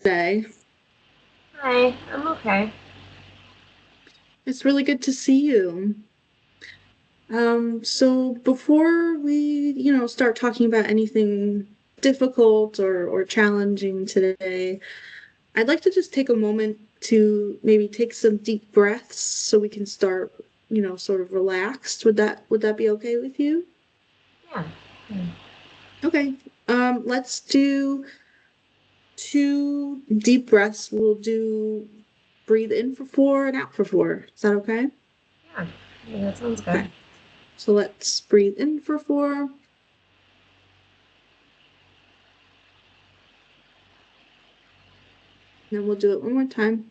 Day. Hi, I'm okay. It's really good to see you. So before we, start talking about anything difficult or challenging today, I'd like to just take a moment to maybe take some deep breaths so we can start, sort of relaxed. Would that be okay with you? Yeah. Mm. Okay. Let's do two deep breaths. We'll do breathe in for four and out for four. Is that okay? Yeah. Yeah, that sounds good. Okay. So let's breathe in for four. Then we'll do it one more time.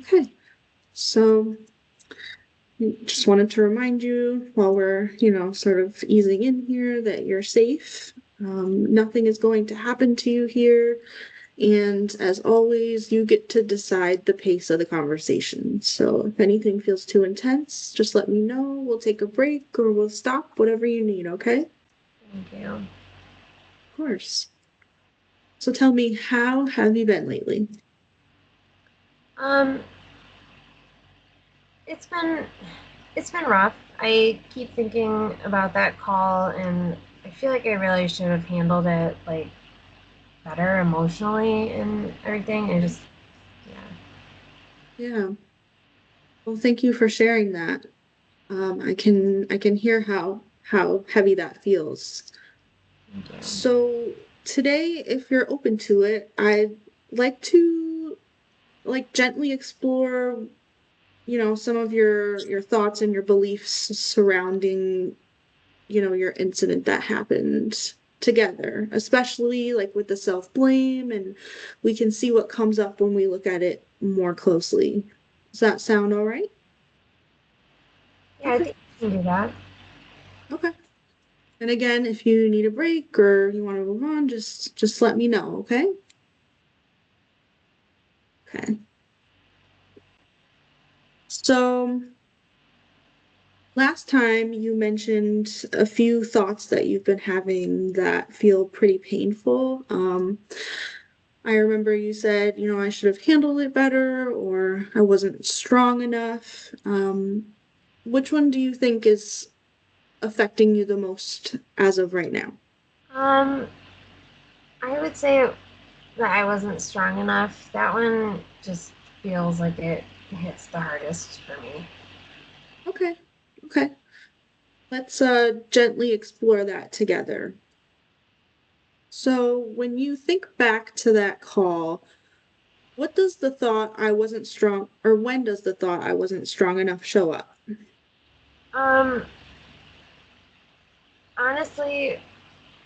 Okay. So just wanted to remind you while we're, sort of easing in here that you're safe. Nothing is going to happen to you here. And as always, you get to decide the pace of the conversation. So if anything feels too intense, just let me know. We'll take a break or we'll stop, whatever you need, okay? Of Thank you. course. So tell me, how have you been lately? Um, it's been it's been rough. I keep thinking about that call and I feel like I really should have handled it like better emotionally and everything. I just yeah. Yeah. Well, thank you for sharing that. I can hear how heavy that feels. Thank you. So today, if you're open to it, I'd like to gently explore, some of your thoughts and your beliefs surrounding, your incident that happened together, especially like with the self-blame, and we can see what comes up when we look at it more closely. Does that sound all right? Yeah, I Okay. think you can do that. Okay. And again, if you need a break or you want to move on, just let me know, okay? Okay. So last time you mentioned a few thoughts that you've been having that feel pretty painful. I remember you said, I should have handled it better or I wasn't strong enough. Which one do you think is affecting you the most as of right now? Um, I would say that I wasn't strong enough. That one just feels like it hits the hardest for me. Okay. Okay. Let's gently explore that together. So, when you think back to that call, what does the thought I wasn't strong, or when does the thought I wasn't strong enough show up? Um, Honestly,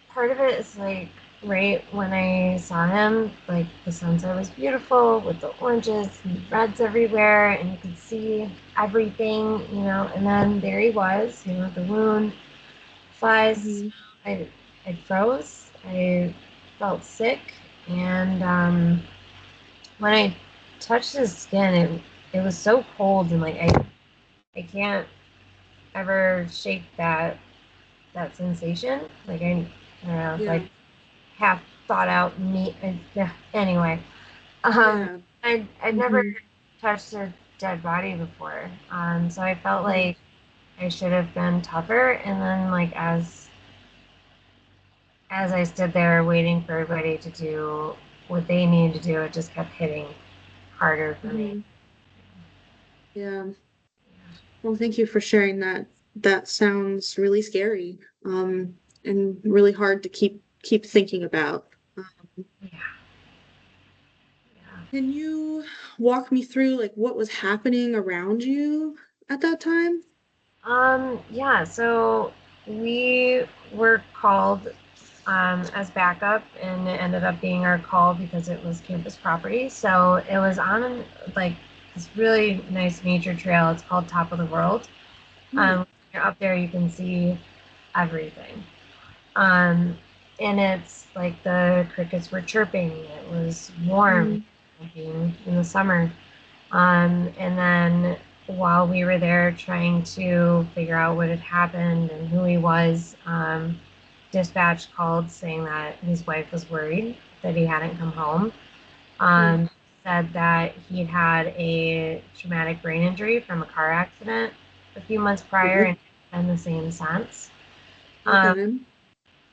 part of it is like right when I saw him, like the sunset was beautiful with the oranges and reds everywhere, and you could see everything, and then there he was, the moon, flies. Hmm. I, I froze. I felt sick, and when I touched his skin, it was so cold, and like I can't ever shake that sensation. Like I don't know, like Yeah, half thought out meat. Yeah, anyway, um, yeah. I'd never Hmm. touched a dead body before, so I felt Hmm. like I should have been tougher. And then like as I stood there waiting for everybody to do what they needed to do, it just kept hitting harder for me. Hmm. Yeah. Well, thank you for sharing that. That sounds really scary, and really hard to keep thinking about. Yeah, yeah. Can you walk me through like what was happening around you at that time? Yeah, so we were called as backup, and it ended up being our call because it was campus property. So it was on like this really nice nature trail. It's called Top of the World. Hmm. When you're up there, you can see everything. Um, and it's like the crickets were chirping. It was warm, Hmm. being in the summer. And then while we were there trying to figure out what had happened and who he was, dispatch called saying that his wife was worried that he hadn't come home. Mm, Um, Said that he'd had a traumatic brain injury from a car accident a few months prior okay. and been the same since. Um, Okay.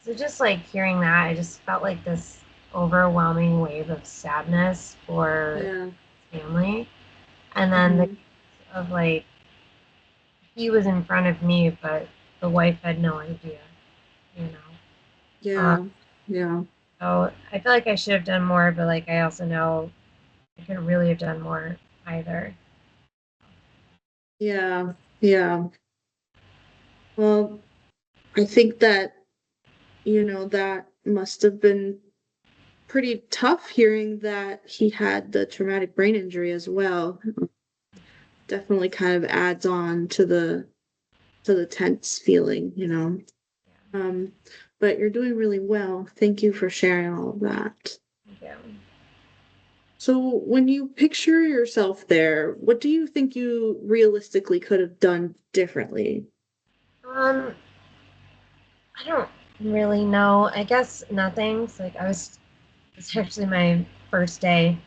so just like hearing that, I just felt like this overwhelming wave of sadness for Yeah. his family. And then the Hmm. case of like he was in front of me, but the wife had no idea, you know. Uh, Yeah. Yeah. so I feel like I should have done more, but like I also know I couldn't really have done more either. Yeah. Yeah. Well, I think that, that must have been pretty tough hearing that he had the traumatic brain injury as well. Definitely kind of adds on to the tense feeling. Yeah, Um, but you're doing really well. Thank you for sharing all of that. thank you. So when you picture yourself there, what do you think you realistically could have done differently? Um, I don't really know. I guess nothing. So, like it's actually my first day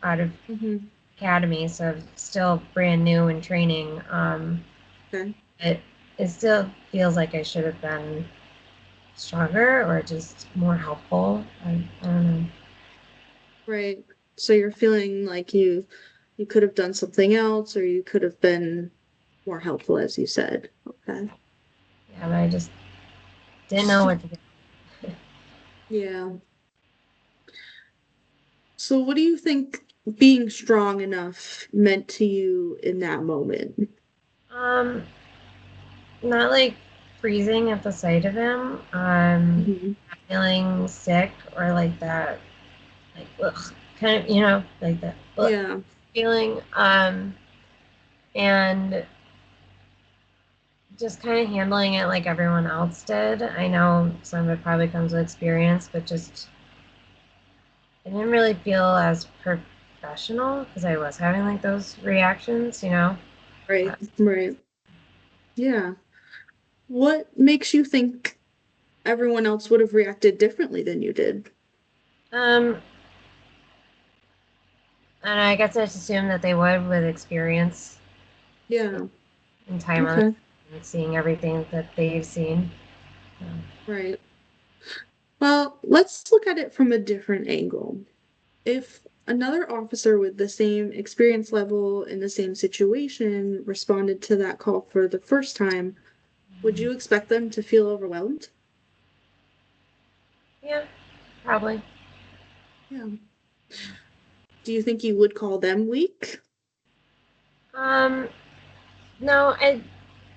out of Hmm. academy, so I'm still brand new in training. Okay. It it still feels like I should have been stronger or just more helpful. I don't know. Right. So you're feeling like you could have done something else or you could have been more helpful, as you said. Okay. Yeah, but I just didn't know what to do. Yeah. So what do you think being strong enough meant to you in that moment? Um, Not like freezing at the sight of him. Hmm. Not feeling sick or like that, like ugh, kind of, like that ugh, Yeah. feeling. And just kind of handling it like everyone else did. I know some of it probably comes with experience, but just I didn't really feel as professional because I was having like those reactions. Right. Uh, Right. Yeah. What makes you think everyone else would have reacted differently than you did? Um, and I guess I just assumed that they would with experience Yeah. and time on Okay. and seeing everything that they've seen. Right. Well, let's look at it from a different angle. If another officer with the same experience level in the same situation responded to that call for the first time, would you expect them to feel overwhelmed? Yeah, probably. Yeah. Do you think you would call them weak? Um, no, I'd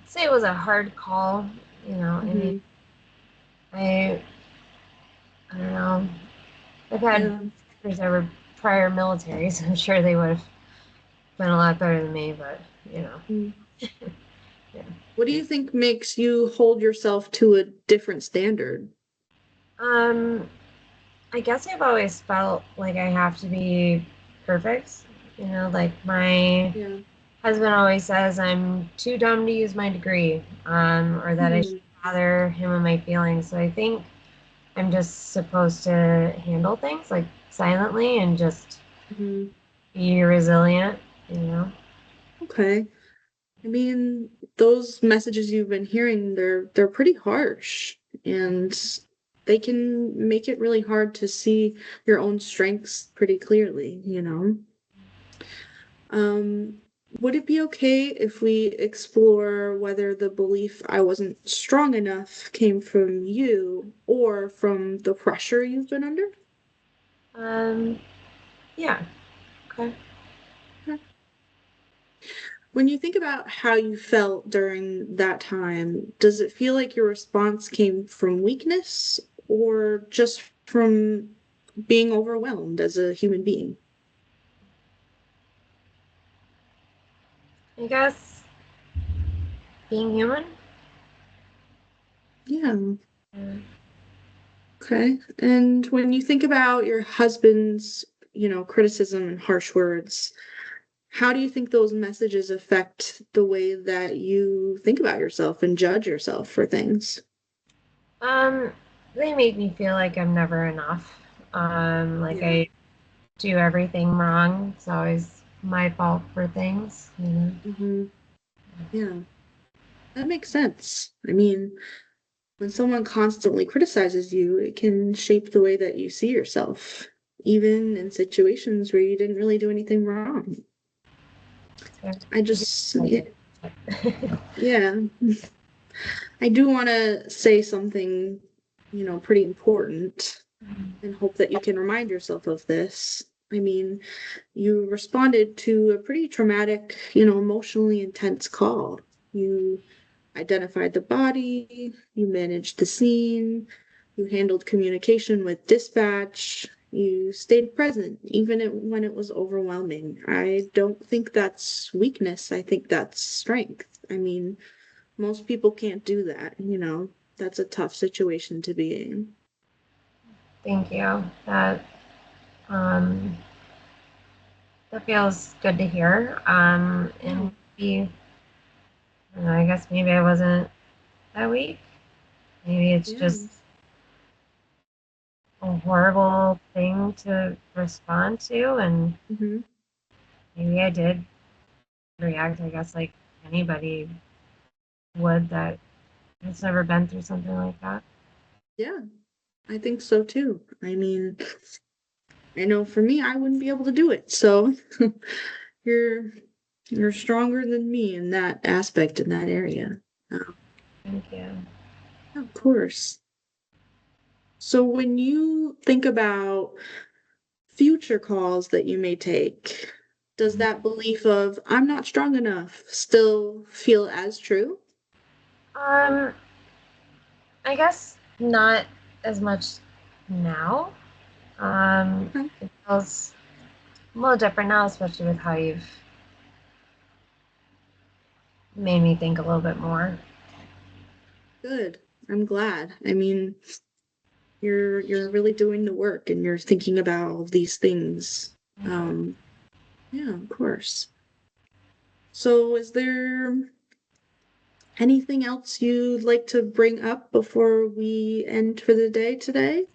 say it was a hard call. I mean, Hmm. I I don't know. I've had Yeah. officers that were prior military, so I'm sure they would have been a lot better than me, but you know. Mm. Yeah. What do you think makes you hold yourself to a different standard? Um, I guess I've always felt like I have to be perfect. Like my Yeah. husband always says I'm too dumb to use my degree, or that I Hmm. shouldn't bother him with my feelings. So I think I'm just supposed to handle things like silently and just Hmm. be resilient. Okay. I mean, those messages you've been hearing, they're pretty harsh and they can make it really hard to see your own strengths pretty clearly. Um, would it be okay if we explore whether the belief I wasn't strong enough came from you or from the pressure you've been under? Um, yeah. Okay. When you think about how you felt during that time, does it feel like your response came from weakness or just from being overwhelmed as a human being? I guess being human. Yeah, Uh, okay. And when you think about your husband's, criticism and harsh words, how do you think those messages affect the way that you think about yourself and judge yourself for things? Um, they make me feel like I'm never enough. Like Yeah. I do everything wrong. It's always my fault for things, you know. Hmm. Yeah. That makes sense. I mean, when someone constantly criticizes you, it can shape the way that you see yourself, even in situations where you didn't really do anything wrong. So I I do just, like yeah, it. yeah. I do want to say something, pretty important and hope that you can remind yourself of this. I mean, you responded to a pretty traumatic, emotionally intense call. You identified the body, you managed the scene, you handled communication with dispatch, you stayed present even when it was overwhelming. I don't think that's weakness. I think that's strength. I mean, most people can't do that. That's a tough situation to be in. Thank you. Um, that feels good to hear. Yeah. And maybe, I don't know, I guess maybe I wasn't that weak. Maybe it's Yeah. just a horrible thing to respond to, and Hmm. maybe I did react, I guess, like anybody would that has never been through something like that. Yeah, I think so too. I mean, I know for me, I wouldn't be able to do it. So you're you're stronger than me in that aspect, in that area. Oh, Thank you. of course. So when you think about future calls that you may take, does that belief of I'm not strong enough still feel as true? Um, I guess not as much now. Okay, It feels a little different now, especially with how you've made me think a little bit more. good. I'm glad. I mean, you're really doing the work and you're thinking about all of these things. Thank you. Um, yeah, of course. So is there anything else you'd like to bring up before we end for the day today?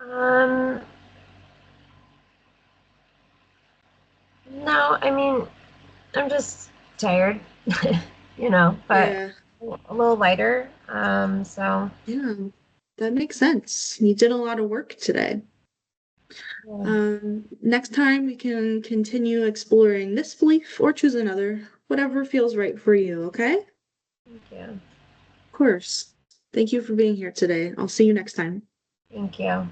Um, no, I mean, I'm just tired, but Yeah, a little lighter. So yeah, that makes sense. You did a lot of work today. yeah, Next time we can continue exploring this belief or choose another, whatever feels right for you, okay? Of thank you. course. Thank you for being here today. I'll see you next time. Thank you.